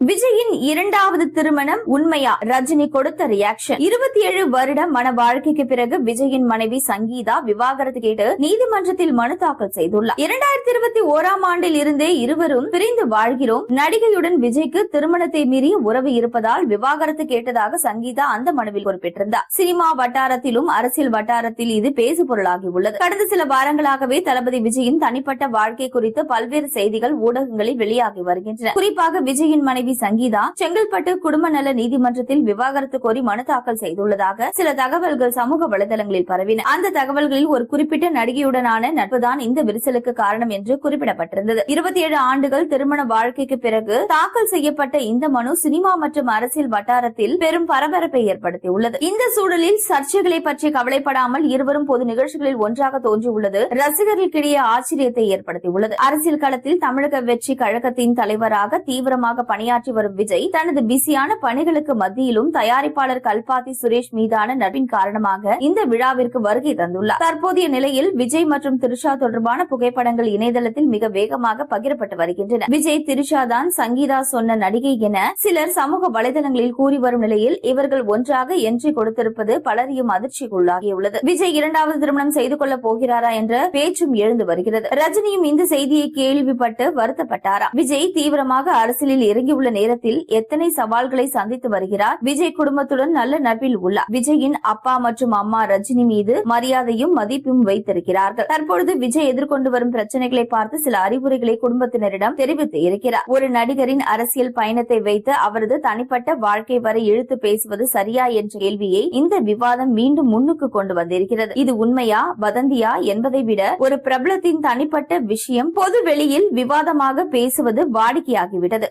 விஜயின் இரண்டாவது திருமணம் உண்மையா? ரஜினி கொடுத்த ரியாக்ஷன். 27 வருட மன வாழ்க்கைக்கு பிறகு விஜயின் மனைவி சங்கீதா விவாகரத்து கேட்டு நீதிமன்றத்தில் மனு தாக்கல் செய்துள்ளார். 2021ஆம் ஆண்டில் இருந்தே இருவரும் பிரிந்து வாழ்கிறோம். நடிகையுடன் விஜய்க்கு திருமணத்தை மீறிய உறவு இருப்பதால் விவாகரத்து கேட்டதாக சங்கீதா அந்த மனுவில் குறிப்பிட்டிருந்தார். சினிமா வட்டாரத்திலும் அரசியல் வட்டாரத்தில் இது பேசு பொருளாகி உள்ளது. கடந்த சில வாரங்களாகவே தளபதி விஜயின் தனிப்பட்ட வாழ்க்கை குறித்து பல்வேறு செய்திகள் ஊடகங்களில் வெளியாகி வருகின்றன. குறிப்பாக விஜயின் மனைவி சங்கீதா செங்கல்பட்டு குடும்ப நல நீதிமன்றத்தில் விவாகரத்து கோரி மனு தாக்கல் செய்துள்ளதாக சில தகவல்கள் சமூக வலைதளங்களில் பரவின. அந்த தகவல்களில் ஒரு குறிப்பிட்ட நடிகையுடனான நட்புதான் இந்த விரிசலுக்கு காரணம் என்று குறிப்பிடப்பட்டிருந்தது. 27 ஆண்டுகள் திருமண வாழ்க்கைக்கு பிறகு தாக்கல் செய்யப்பட்ட இந்த மனு சினிமா மற்றும் அரசியல் வட்டாரத்தில் பெரும் பரபரப்பை ஏற்படுத்தியுள்ளது. இந்த சூழலில் சர்ச்சைகளை பற்றி கவலைப்படாமல் இருவரும் பொது நிகழ்ச்சிகளில் ஒன்றாக தோன்றியுள்ளது ரசிகர்களுக்கிடையே ஆச்சரியத்தை ஏற்படுத்தியுள்ளது. அரசியல் களத்தில் தமிழக வெற்றி கழகத்தின் தலைவராக தீவிரமாக பணியாற்றி வரும் விஜய் தனது பிஸியான பணிகளுக்கு மத்தியிலும் தயாரிப்பாளர் கல்பாத்தி சுரேஷ் மீதான நட்பின் காரணமாக இந்த விழாவிற்கு வருகை தந்துள்ளார். தற்போதைய நிலையில் விஜய் மற்றும் திரிஷா தொடர்பான புகைப்படங்கள் இணையதளத்தில் மிக வேகமாக பகிரப்பட்டு வருகின்றன. விஜய் திரிஷா தான் சங்கீதா சொன்ன நடிகை என சிலர் சமூக வலைதளங்களில் கூறி வரும் நிலையில் இவர்கள் ஒன்றாக என்ட்ரி கொடுத்திருப்பது பலரையும் அதிர்ச்சிக்குள்ளாகியுள்ளது. விஜய் இரண்டாவது திருமணம் செய்து கொள்ளப் போகிறாரா என்ற பேச்சும் எழுந்து வருகிறது. ரஜினியும் இந்த செய்தியை கேள்விப்பட்டு வருத்தப்பட்டாரா? விஜய் தீவிரமாக அரசியலில் இறங்கியுள்ள நேரத்தில் எத்தனை சவால்களை சந்தித்து வருகிறார். விஜய் குடும்பத்துடன் நல்ல நட்பில் உள்ளார். விஜயின் அப்பா மற்றும் அம்மா ரஜினி மீது மரியாதையும் மதிப்பும் வைத்திருக்கிறார்கள். தற்பொழுது விஜய் எதிர்கொண்டு வரும் பிரச்சனைகளை பார்த்து சில அறிவுரைகளை குடும்பத்தினரிடம் தெரிவித்து இருக்கிறார். ஒரு நடிகரின் அரசியல் பயணத்தை வைத்து அவரது தனிப்பட்ட வாழ்க்கை வரை இழுத்து பேசுவது சரியா என்ற கேள்வியை இந்த விவாதம் மீண்டும் முன்னுக்கு கொண்டு வந்திருக்கிறது. இது உண்மையா வதந்தியா என்பதை விட ஒரு பிரபலத்தின் தனிப்பட்ட விஷயம் பொது வெளியில் விவாதமாக பேசுவது வாடிக்கையாகிவிட்டது.